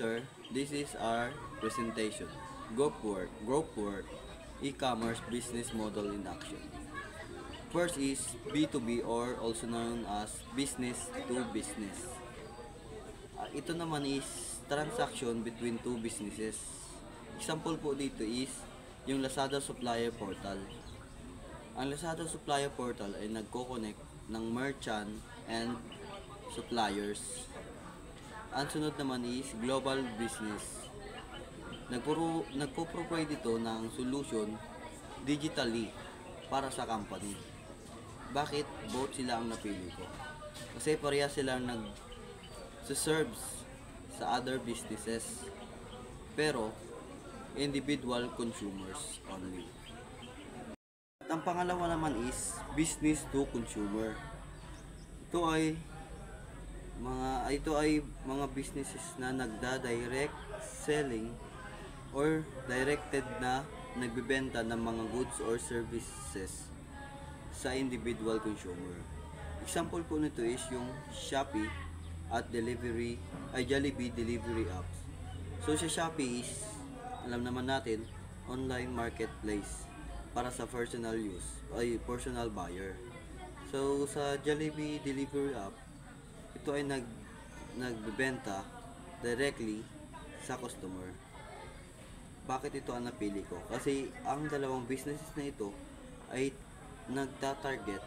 sir, this is our presentation. Growth e-commerce business model in action. First is B2B or also known as business to business. Ito naman is transaction between two businesses. Example po dito is yung Lazada Supplier Portal. Ang Lazada Supplier Portal ay nagko-connect ng merchant and suppliers. Ang sunod naman is global business. Nagpo-provide ito ng solution digitally para sa company. Bakit both sila ang napili ko? Kasi pareha silang nag-serve sa other businesses, pero individual consumers only. At ang pangalawa naman is business to consumer. Ito ay mga businesses na nagda-direct selling or directed na nagbebenta ng mga goods or services sa individual consumer. Example po nito is yung Shopee at Jollibee delivery apps. So sa Shopee is, alam naman natin, online marketplace para sa personal use ay personal buyer. So sa Jollibee delivery app, ito ay nagbebenta directly sa customer. Bakit ito ang napili ko? Kasi ang dalawang businesses na ito ay nagta-target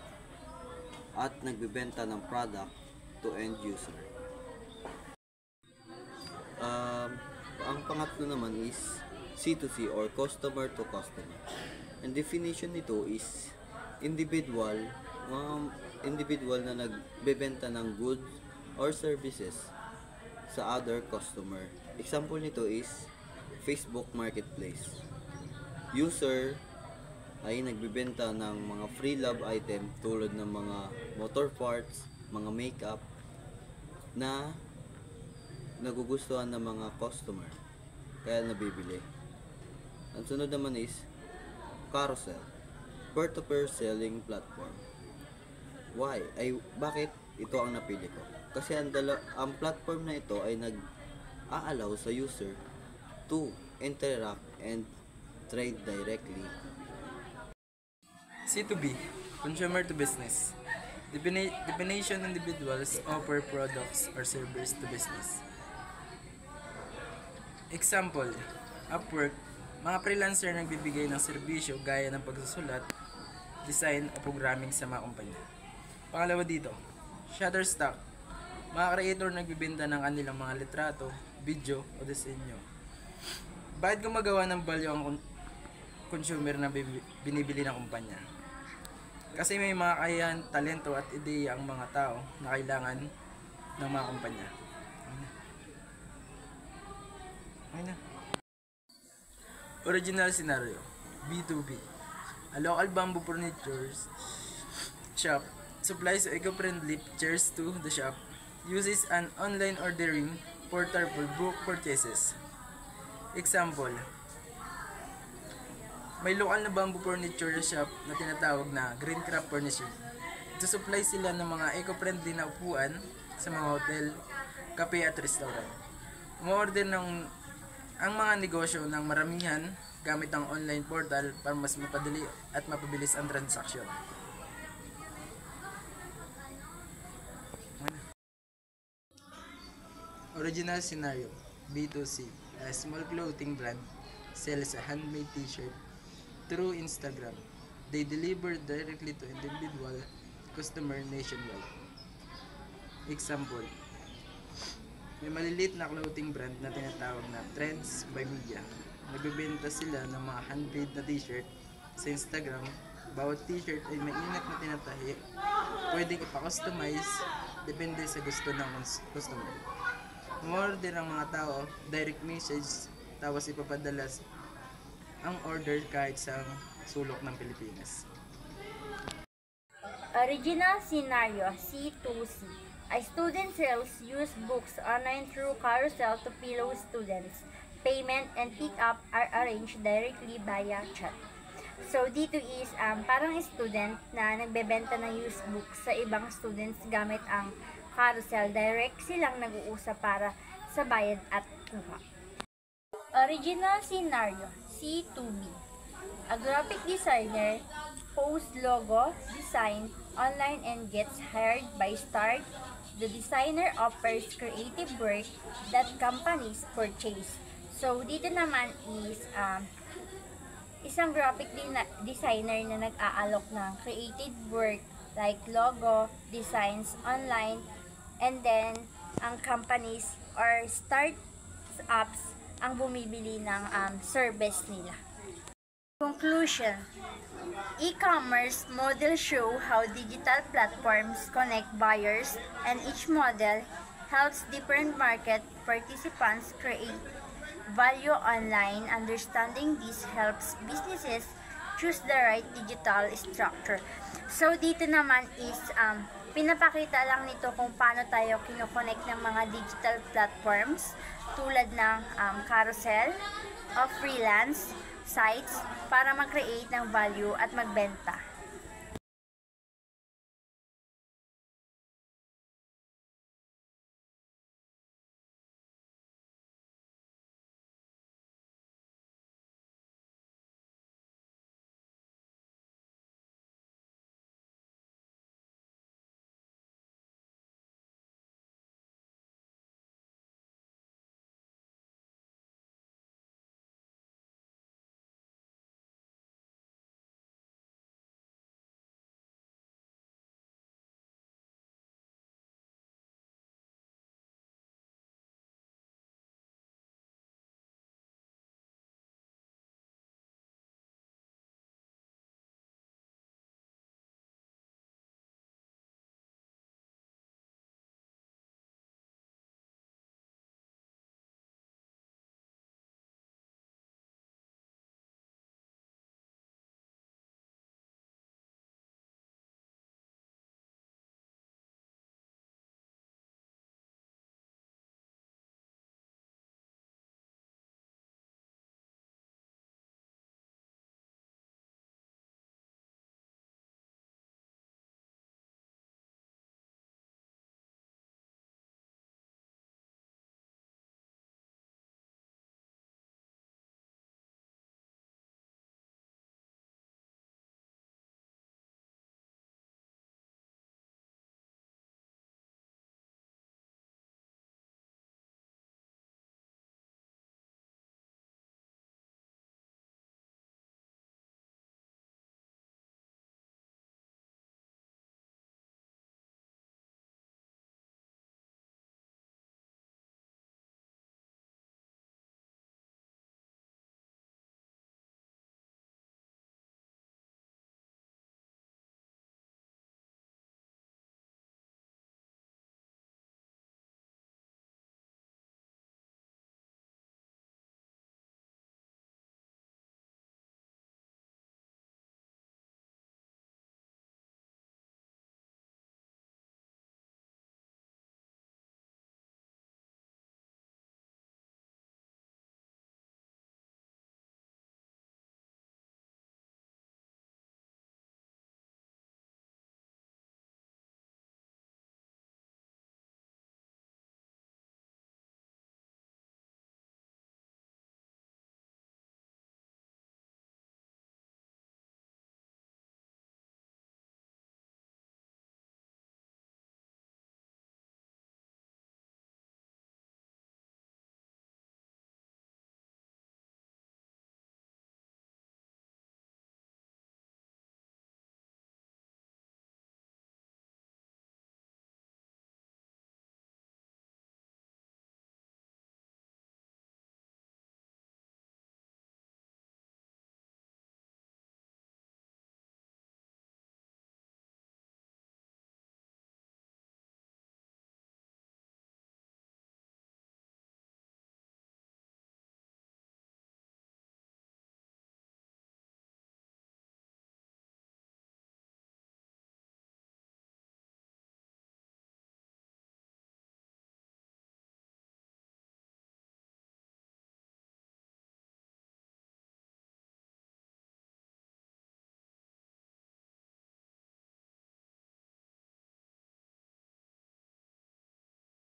at nagbebenta ng product to end user. Ang pangatlo naman is C2C or customer to customer. Ang definition nito is individual na nagbebenta ng goods or services sa other customer. Example nito is Facebook Marketplace. User ay nagbebenta ng mga free love item tulad ng mga motor parts, mga makeup na nagugustuhan ng mga customer kaya nabibili. Ang sunod naman is Carousel, peer-to-peer selling platform. Why? Bakit ito ang napili ko? Kasi ang platform na ito ay nag-a-allow sa user to interact and trade directly. C2B, consumer to business. Definition: individuals offer products or services to business. Example, Upwork, mga freelancer nagbibigay ng serbisyo gaya ng pagsusulat, design o programming sa mga kumpanya. Pangalawa dito, Shutterstock, mga creator nagbibenta ng kanilang mga litrato, video o disenyo. Bakit gumagawa ng value ang consumer na binibili ng kumpanya? Kasi may mga kakayahan, talento at ideya ang mga tao na kailangan ng mga kumpanya. Original scenario, B2B. A local bamboo furniture shop supplies eco-friendly chairs to the shop, uses an online ordering portal for book purchases. Example, may lokal na bamboo furniture shop na tinatawag na Greencraft Furnishing. Ito-supply sila ng mga eco-friendly na upuan sa mga hotel, cafe at restaurant. Umorder ang mga negosyo ng maramihan gamit ang online portal para mas mapadali at mapabilis ang transaksyon. Original scenario, B2C. A small clothing brand sells a handmade t-shirt through Instagram. They deliver directly to individual customer nationwide. Example, may maliliit na clothing brand na tinatawag na Trends by Media. Nagbebenta sila ng mga handmade na t-shirt sa Instagram. Bawat t-shirt ay maingat na tinatahi. Pwedeng ipa-customize depende sa gusto ng customer. Umorder ang mga tao, direct message, tapos ipapadala ang order kahit sa sulok ng Pilipinas. Original scenario, C2C. A student sells used books online through Carousel to fellow students. Payment and pick-up are arranged directly via chat. So, dito is parang student na nagbebenta ng used books sa ibang students gamit ang Carousel. Direct silang nag-uusap para sa bayad at nakuha. Original scenario, C2B. A graphic designer posts logo design online and gets hired by Start. The designer offers creative work that companies purchase. So, dito naman is isang graphic designer na nag-aalok ng creative work like logo, designs online, and then ang companies or startups ang bumibili ng service nila. Conclusion. E-commerce model show how digital platforms connect buyers, and each model helps different market participants create value online. Understanding this helps businesses choose the right digital structure. So, dito naman is pinapakita lang nito kung paano tayo kinoconnect ng mga digital platforms tulad ng carousel o freelance sites para mag-create ng value at magbenta.